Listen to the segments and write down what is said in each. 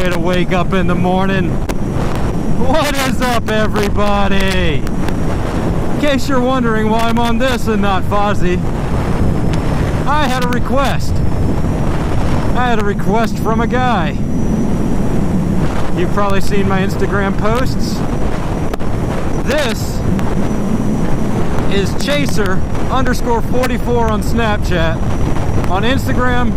way to wake up in the morning. What is up, everybody? In case you're wondering why I'm on this and not Fozzie, I had a request. I had a request from a guy. You've probably seen my Instagram posts. This is Chaser_44 on Snapchat. On Instagram,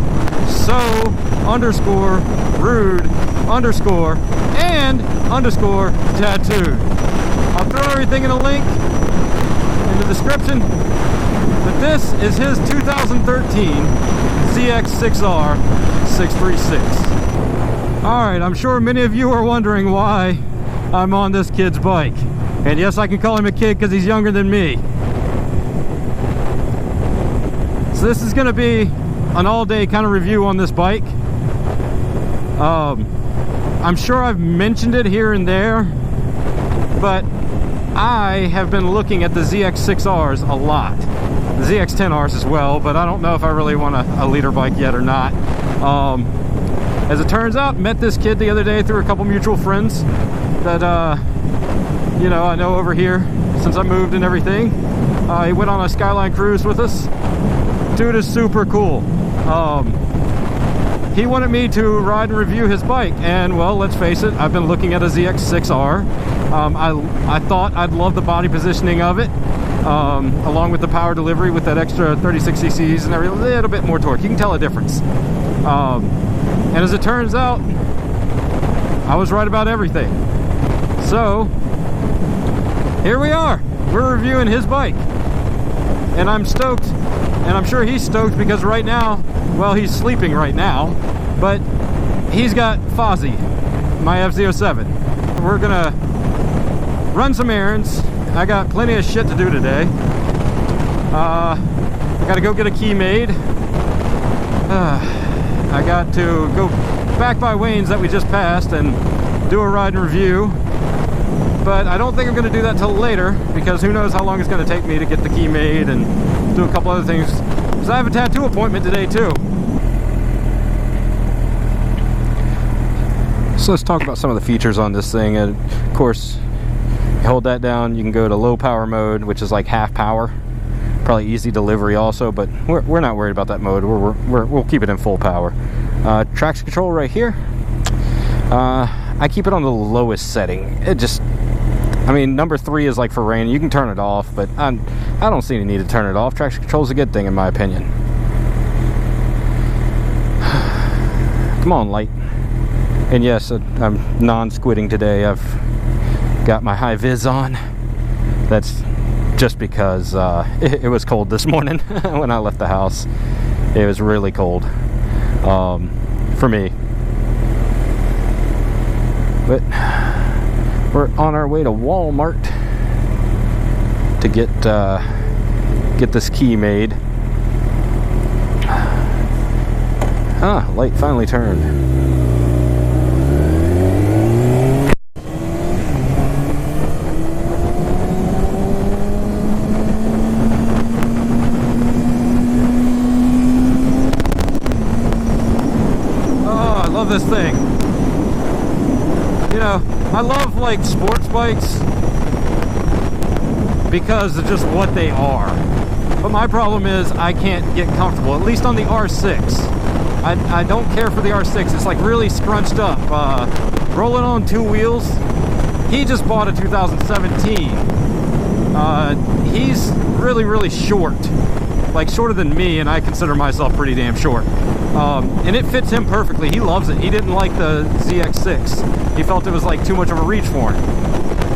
so_rude_and_tattooed. I'll throw everything in a link in the description. But this is his 2013 ZX6R 636. Alright, I'm sure many of you are wondering why I'm on this kid's bike. And yes, I can call him a kid because he's younger than me. So this is going to be an all-day kind of review on this bike. I'm sure I've mentioned it here and there, but I have been looking at the ZX6Rs a lot. The ZX10Rs as well, but I don't know if I really want a leader bike yet or not. As it turns out, met this kid the other day through a couple mutual friends that, you know, I know over here since I moved and everything. He went on a Skyline cruise with us. Dude is super cool. He wanted me to ride and review his bike, and well, let's face it, I've been looking at a ZX6R. I thought I'd love the body positioning of it, along with the power delivery with that extra 36 cc's and every little bit more torque. You can tell a difference. And as it turns out, I was right about everything. So here we are. We're reviewing his bike, and I'm stoked. And I'm sure he's stoked because right now, well, he's sleeping right now, but he's got Fozzie, my F-07. We're gonna run some errands. I got plenty of shit to do today. I gotta go get a key made. I got to go back by Wayne's that we just passed and do a ride and review. But I don't think I'm gonna do that till later because who knows how long it's gonna take me to get the key made and do a couple other things, because I have a tattoo appointment today too. So let's talk about some of the features on this thing. And of course, you hold that down, you can go to low power mode, which is like half power. Probably easy delivery also, but we're not worried about that mode. We'll keep it in full power. Traction control right here. I keep it on the lowest setting. It just, I mean, number 3 is like for rain. You can turn it off, but I don't see any need to turn it off. Traction control is a good thing in my opinion. Come on, light. And yes, I'm non-squidding today. I've got my high vis on. That's just because it was cold this morning when I left the house. It was really cold for me. But we're on our way to Walmart to get this key made. Light finally turned. Oh, I love this thing. You know, I love like sports bikes because of just what they are. But my problem is I can't get comfortable, at least on the R6. I don't care for the R6. It's like really scrunched up. Rolling on 2 wheels. He just bought a 2017. He's really, really short. Like shorter than me, and I consider myself pretty damn short. And it fits him perfectly. He loves it. He didn't like the ZX6. He felt it was like too much of a reach for him.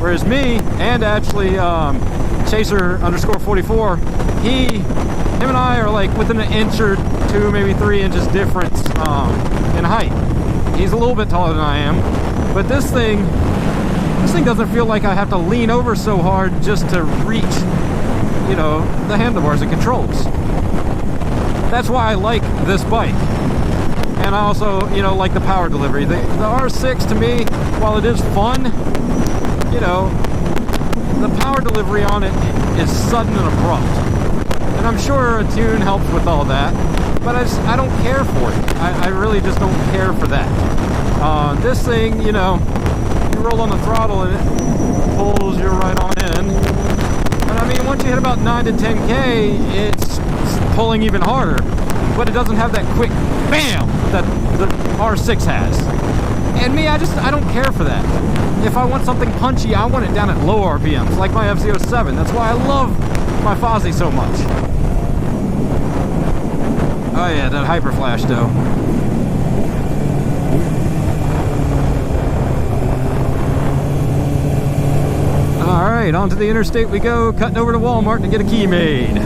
Whereas me, and actually Chaser_44, him and I are like within an inch or 2, maybe 3 inches difference in height. He's a little bit taller than I am, but this thing doesn't feel like I have to lean over so hard just to reach, you know, the handlebars and controls. That's why I like this bike. And I also, you know, like the power delivery. The R6 to me, while it is fun, you know, the power delivery on it is sudden and abrupt. And I'm sure a tune helps with all that, but I don't care for it. I really just don't care for that. This thing, you know, you roll on the throttle and it pulls you right on in. And I mean, once you hit about 9 to 10K, it's pulling even harder. But it doesn't have that quick bam that the R6 has. And me, I don't care for that. If I want something punchy, I want it down at low RPMs, like my FZ07. That's why I love my Fozzy so much. Oh yeah, that hyper flash though. Alright, onto the interstate we go, cutting over to Walmart to get a key made.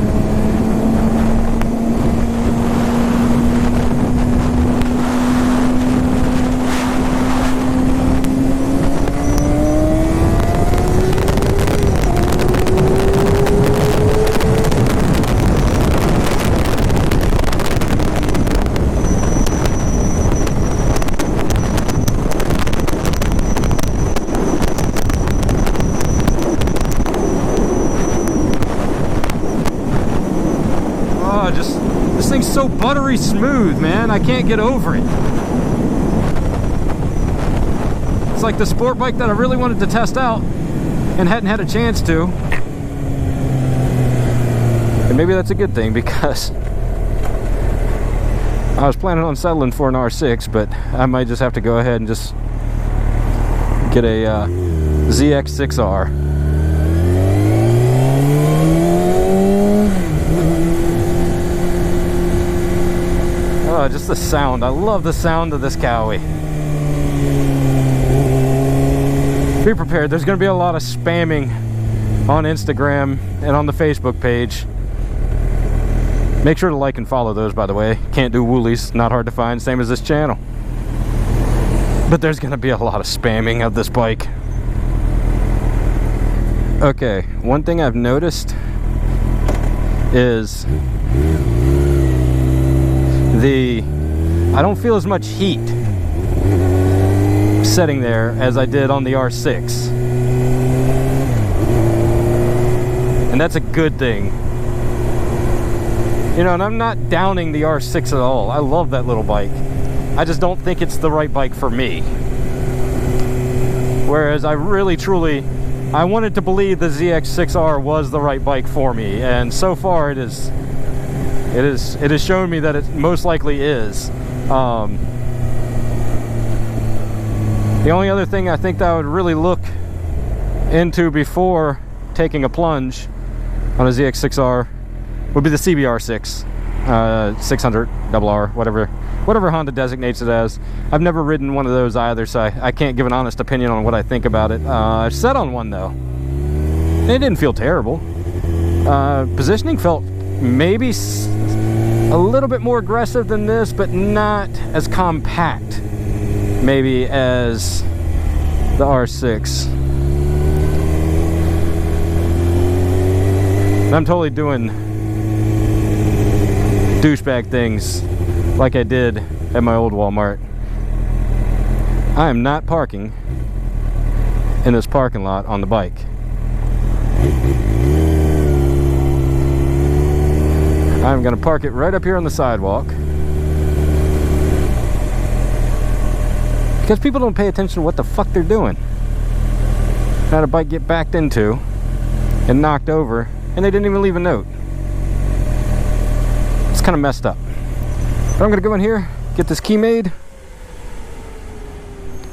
This thing's so buttery smooth, man. I can't get over it. It's like the sport bike that I really wanted to test out and hadn't had a chance to. And maybe that's a good thing, because I was planning on settling for an R6, but I might just have to go ahead and just get a ZX6R. Oh, just the sound. I love the sound of this Cowie. Be prepared. There's going to be a lot of spamming on Instagram and on the Facebook page. Make sure to like and follow those, by the way. Can't do woolies. Not hard to find. Same as this channel. But there's going to be a lot of spamming of this bike. Okay, one thing I've noticed is I don't feel as much heat setting there as I did on the R6. And that's a good thing. You know, and I'm not downing the R6 at all. I love that little bike. I just don't think it's the right bike for me. Whereas I really, truly, I wanted to believe the ZX6R was the right bike for me. And so far it has shown me that it most likely is. The only other thing I think that I would really look into before taking a plunge on a ZX6R would be the CBR6, 600RR, whatever Honda designates it as. I've never ridden one of those either, so I can't give an honest opinion on what I think about it. I sat on one though. It didn't feel terrible. Positioning felt maybe a little bit more aggressive than this, but not as compact maybe as the R6. I'm totally doing douchebag things like I did at my old Walmart. I am not parking in this parking lot on the bike. I'm gonna park it right up here on the sidewalk, because people don't pay attention to what the fuck they're doing. I had a bike get backed into and knocked over, and they didn't even leave a note. It's kind of messed up. But I'm gonna go in here, get this key made.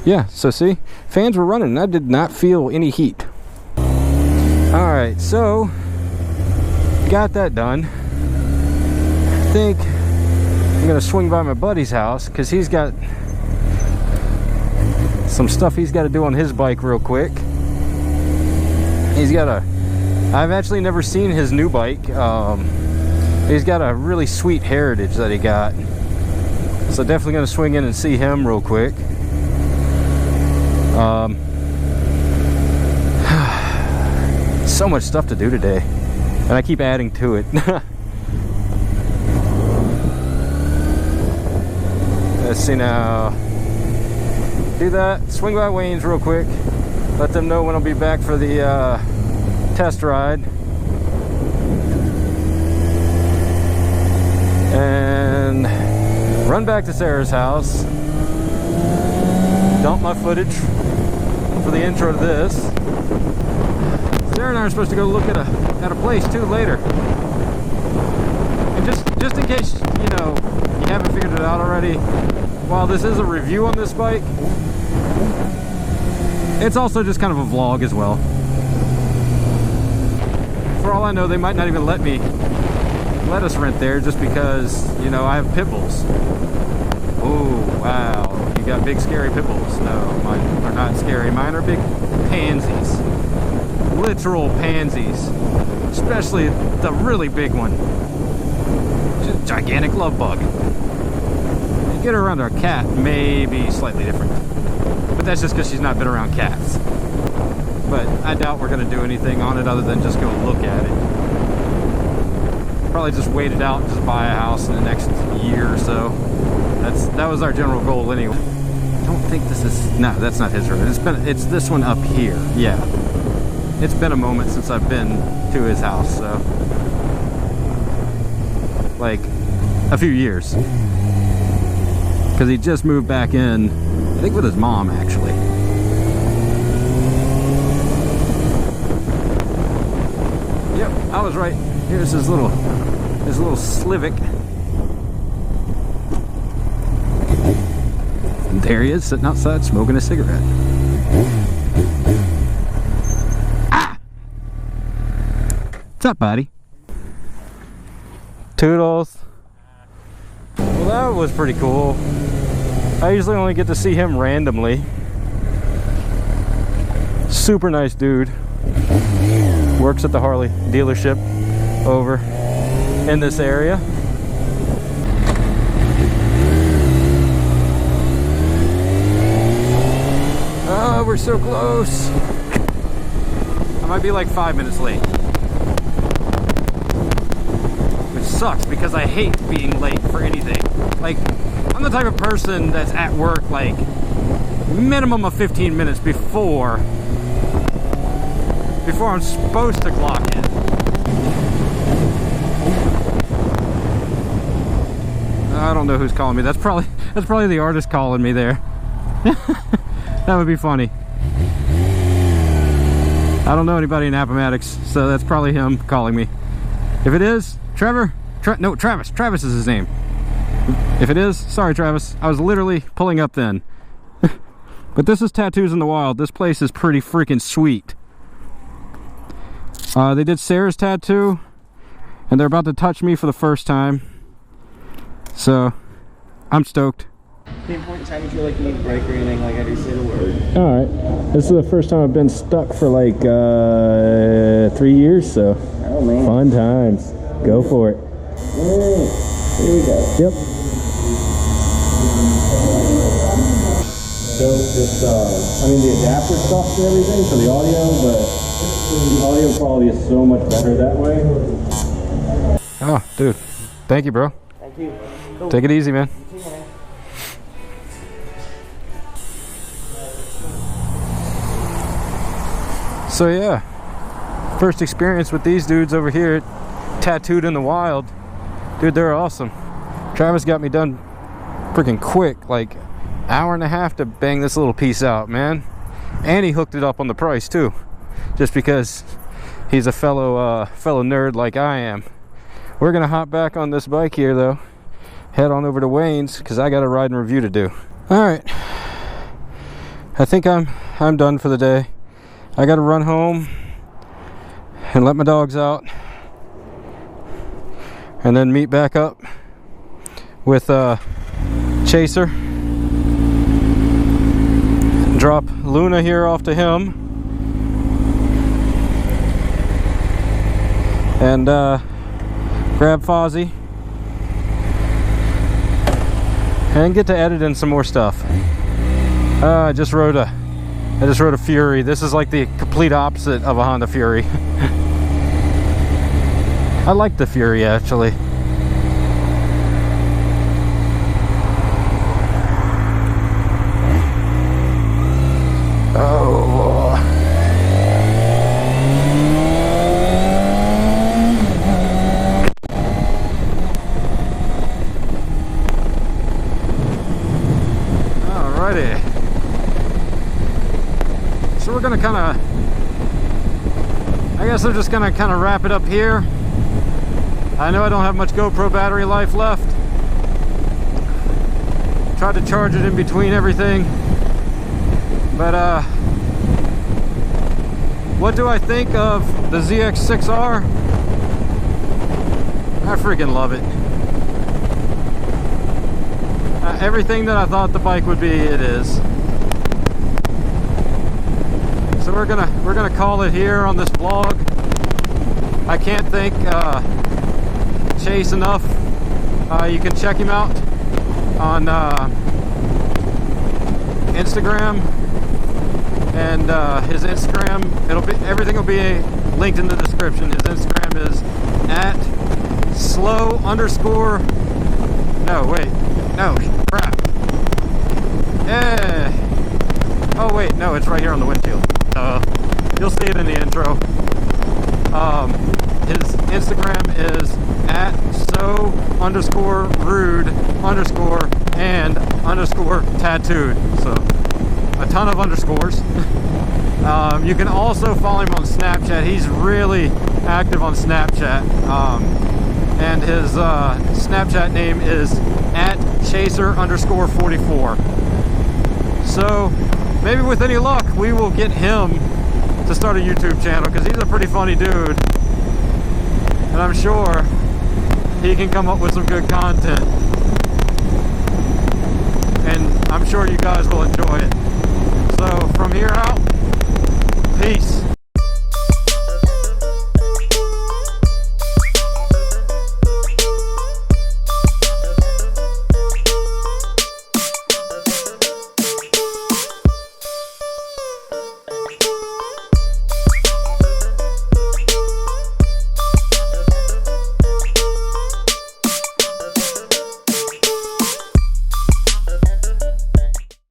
Yeah, so see, fans were running and I did not feel any heat. Alright, so got that done. I think I'm gonna swing by my buddy's house because he's got some stuff he's got to do on his bike real quick. He's got I've actually never seen his new bike. He's got a really sweet Heritage that he got, so definitely gonna swing in and see him real quick. So much stuff to do today, and I keep adding to it. Let's see now. Do that, swing by Wayne's real quick, let them know when I'll be back for the test ride, and run back to Sarah's house, dump my footage for the intro to this. Sarah and I are supposed to go look at a place too later. And just in case, you know, you haven't figured it out already, while this is a review on this bike, it's also just kind of a vlog as well. For all I know, they might not even let us rent there just because, you know, I have pit bulls. Oh, wow. You got big scary pit bulls. No, mine are not scary. Mine are big pansies. Literal pansies. Especially the really big one. Just a gigantic love bug. You get her around our cat, maybe slightly different. But that's just because she's not been around cats. But I doubt we're going to do anything on it other than just go look at it. Probably just wait it out and just buy a house in the next year or so. That was our general goal anyway. I don't think this is... No, that's not his road. It's this one up here. Yeah. It's been a moment since I've been to his house, so... Like, a few years. Because he just moved back in, I think with his mom, actually. Yep, I was right. Here's his little Slivic. And there he is, sitting outside smoking a cigarette. Ah! What's up, buddy? Toodles. Well, that was pretty cool. I usually only get to see him randomly. Super nice dude. Works at the Harley dealership over in this area. Oh, we're so close. I might be like 5 minutes late. Which sucks because I hate being late for anything. Like, I'm the type of person that's at work like minimum of 15 minutes before I'm supposed to clock in. I don't know who's calling me. That's probably the artist calling me there. That would be funny. I don't know anybody in Appomattox, so that's probably him calling me. If it is, Trevor? No, Travis. Travis is his name. If it is, sorry Travis. I was literally pulling up then. But this is Tattoos in the Wild. This place is pretty freaking sweet. They did Sarah's tattoo, and they're about to touch me for the first time. So, I'm stoked. Any point in time you feel like you need a break or anything, like how do you say the word? Alright. This is the first time I've been stuck for like 3 years, so Oh man. fun times. Go for it. Hey, here we go. Yep. So this, I mean the adapter stuff and everything for the audio, but the audio quality is so much better that way. Oh, dude. Thank you, bro. Thank you. Cool. Take it easy, man. So yeah, first experience with these dudes over here at Tattooed in the Wild. Dude, they're awesome. Travis got me done freaking quick, like hour and a half to bang this little piece out, man. And he hooked it up on the price too, just because he's a fellow nerd like I am. We're gonna hop back on this bike here though, head on over to Wayne's because I got a ride and review to do. All right, I think I'm done for the day. I gotta run home and let my dogs out and then meet back up with Chaser. Drop Luna here off to him and grab Fozzie and get to edit in some more stuff. I just rode a Fury. This is like the complete opposite of a Honda Fury. I like the Fury actually. Oh. Alrighty. guess I'm just gonna kind of wrap it up here. I know I don't have much GoPro battery life left. Tried to charge it in between everything. But what do I think of the ZX6R? I freaking love it. Everything that I thought the bike would be, it is. So we're gonna call it here on this vlog. I can't thank Chase enough. You can check him out on Instagram, and his Instagram, everything will be linked in the description. His Instagram is at crap. Yeah. Oh wait, no, it's right here on the windshield. You'll see it in the intro. His Instagram is at so_rude_and_tattooed. So a ton of underscores. You can also follow him on Snapchat. He's really active on Snapchat. And his Snapchat name is at chaser_44. So maybe with any luck, we will get him to start a YouTube channel, because he's a pretty funny dude. And I'm sure he can come up with some good content. And I'm sure you guys will enjoy it.